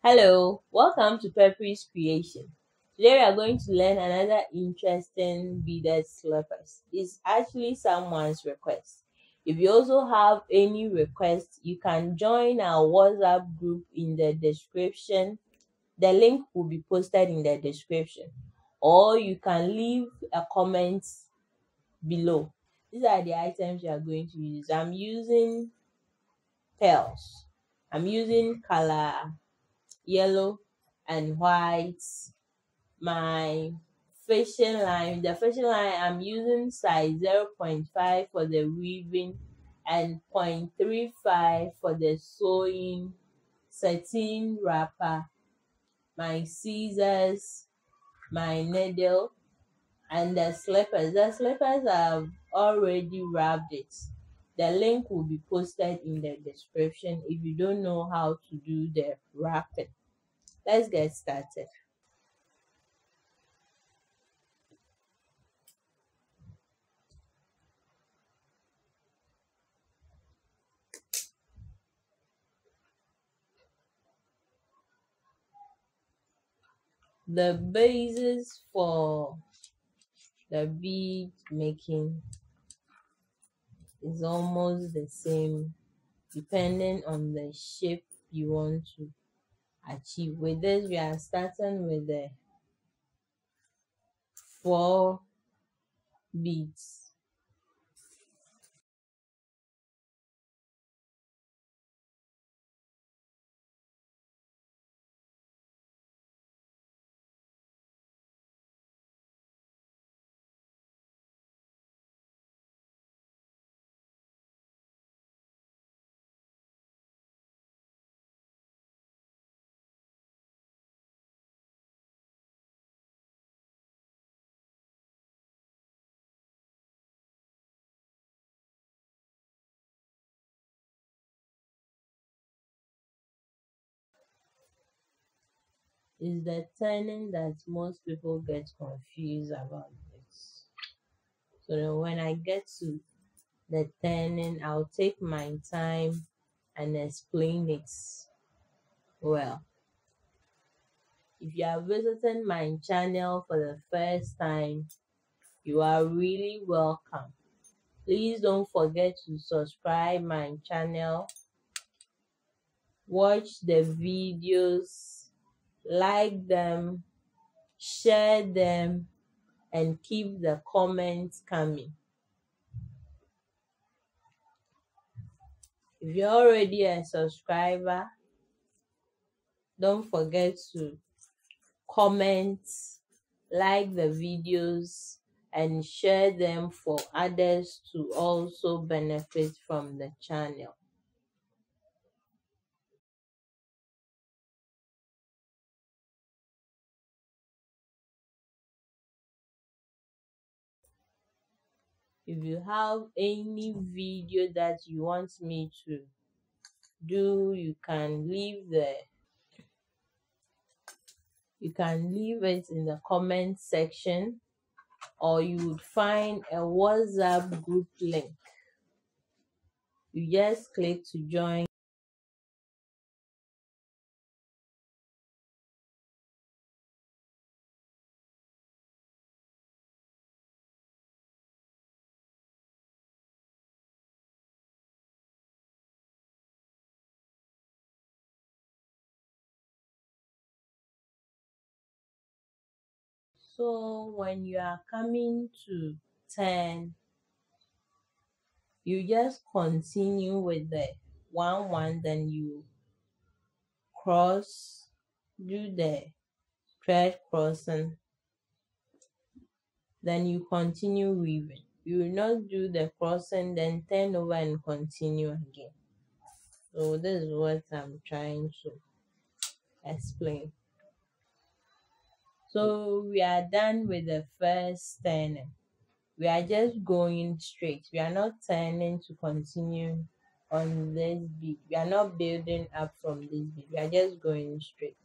Hello, welcome to Peppery's Creation. Today we are going to learn another interesting beaded slippers. It's actually someone's request. If you also have any requests, you can join our WhatsApp group in the description. The link will be posted in the description. Or you can leave a comment below. These are the items you are going to use. I'm using pearls. I'm using color yellow and white. My the fishing line I'm using size 0.5 for the weaving and 0.35 for the sewing, satin wrapper, my scissors, my needle, and the slippers. The slippers I've already wrapped it. The link will be posted in the description if you don't know how to do the wrapping. Let's get started. The basis for the bead making is almost the same depending on the shape you want to achieve. With this, we are starting with the 4 beads. Is the turning that most people get confused about this. So then when I get to the turning, I'll take my time and explain it well. If you are visiting my channel for the first time, you are really welcome. Please don't forget to subscribe my channel, watch the videos, like them, share them, and keep the comments coming. If you're already a subscriber, don't forget to comment, like the videos, and share them for others to also benefit from the channel. If you have any video that you want me to do, you can leave it in the comment section, or you would find a WhatsApp group link. You just click to join. So when you are coming to 10, you just continue with the 1 1, then you cross, do the thread crossing, then you continue weaving. You will not do the crossing, then turn over and continue again. So this is what I'm trying to explain. So we are done with the first turning. We are just going straight. We are not turning to continue on this bead. We are not building up from this bead. We are just going straight.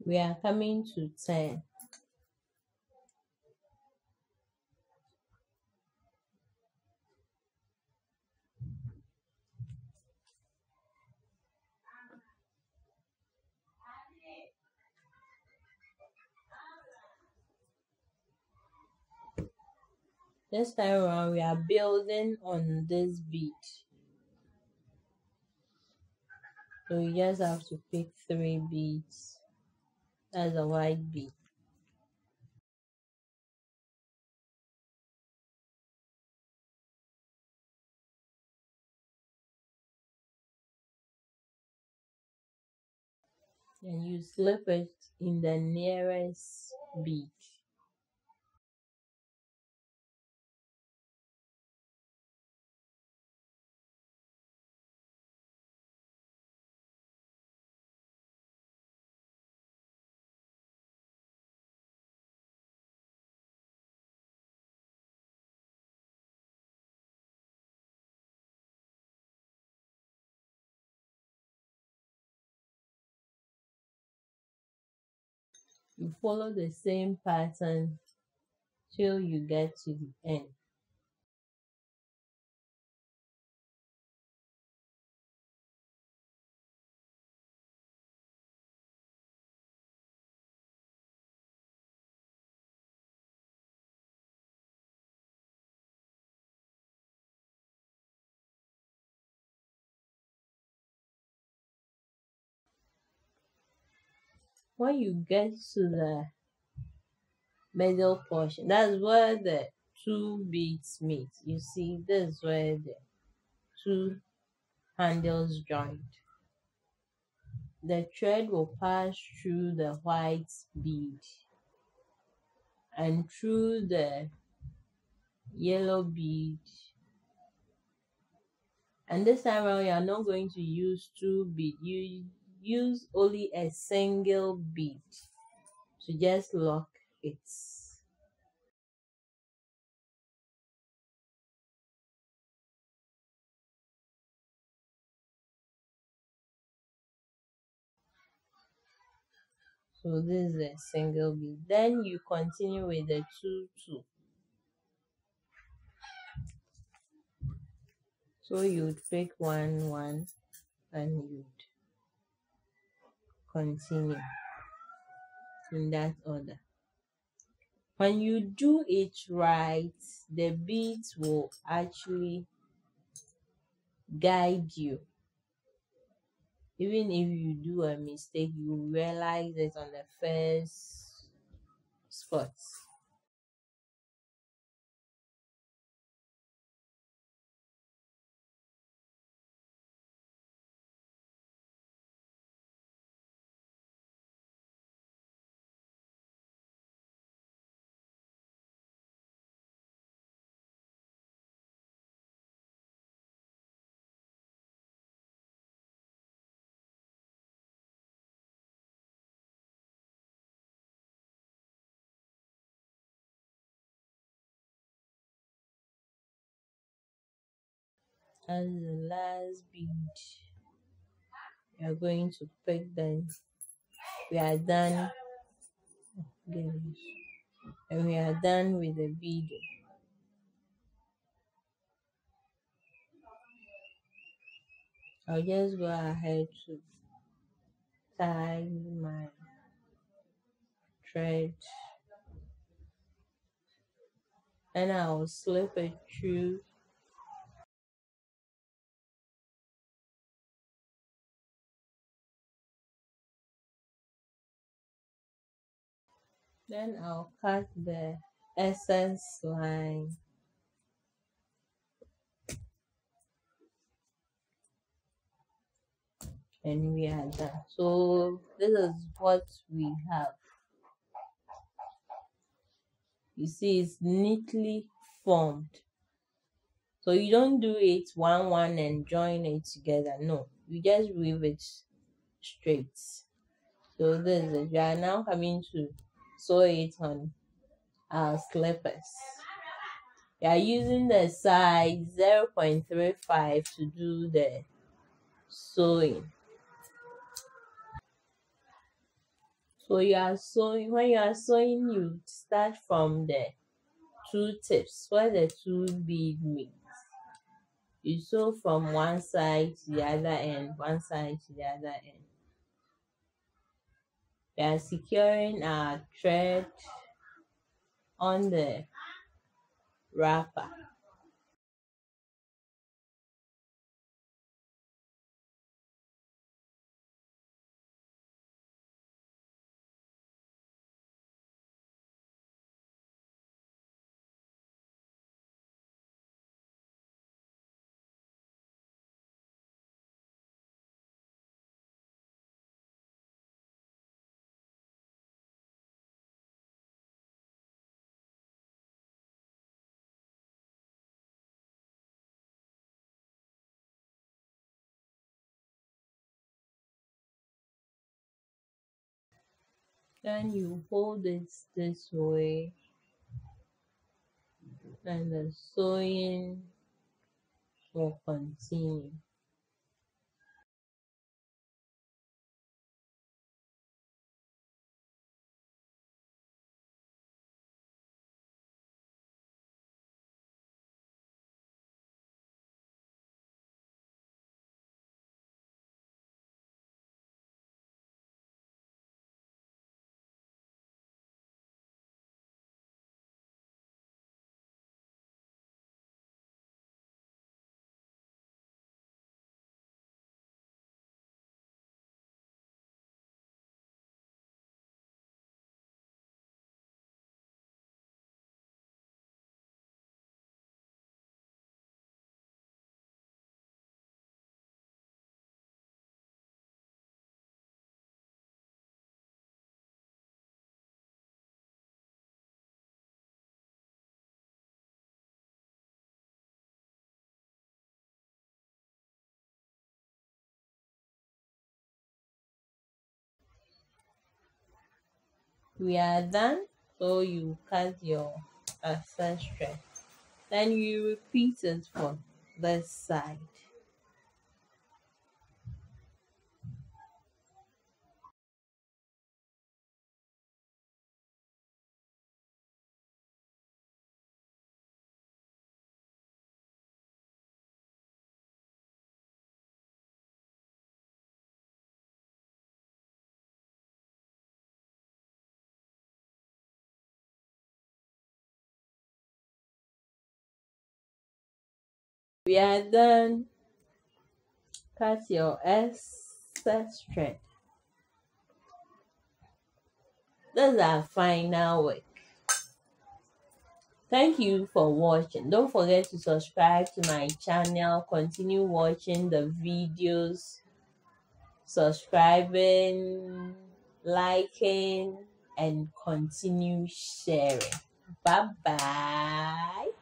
We are coming to 10. This time around, we are building on this bead. So you just have to pick 3 beads. That's a white bead. And you slip it in the nearest bead. You follow the same pattern till you get to the end. When you get to the middle portion, that's where the 2 beads meet. You see, this is where the 2 handles joined. The thread will pass through the white bead and through the yellow bead. And this time around, you are not going to use 2 beads. You use only a single bead to just lock it. So this is a single bead. Then you continue with the 2 2. So you'd pick 1 1 and you'd continue in that order. When you do it right, the beads will actually guide you. Even if you do a mistake, you realize it on the first spot. As the last bead, we are going to pick them. We are done. And we are done with the beading. I'll just go ahead to tie my thread and I'll slip it through. Then I'll cut the excess line. And we are done. So this is what we have. You see, it's neatly formed. So you don't do it 1 1 and join it together. No, you just weave it straight. So this is it. We are now coming to sew it on our slippers. We are using the size 0.35 to do the sewing. So you are sewing. When you are sewing, you start from the two tips where the two bead meet. You sew from one side to the other end, one side to the other end. We are securing our thread on the wrapper. Then you hold it this way, and the sewing will continue. We are done. So you cut your excess thread. Then you repeat it for this side. We are done. Cut your excess thread. This is our final work. Thank you for watching. Don't forget to subscribe to my channel. Continue watching the videos, subscribing, liking, and continue sharing. Bye bye.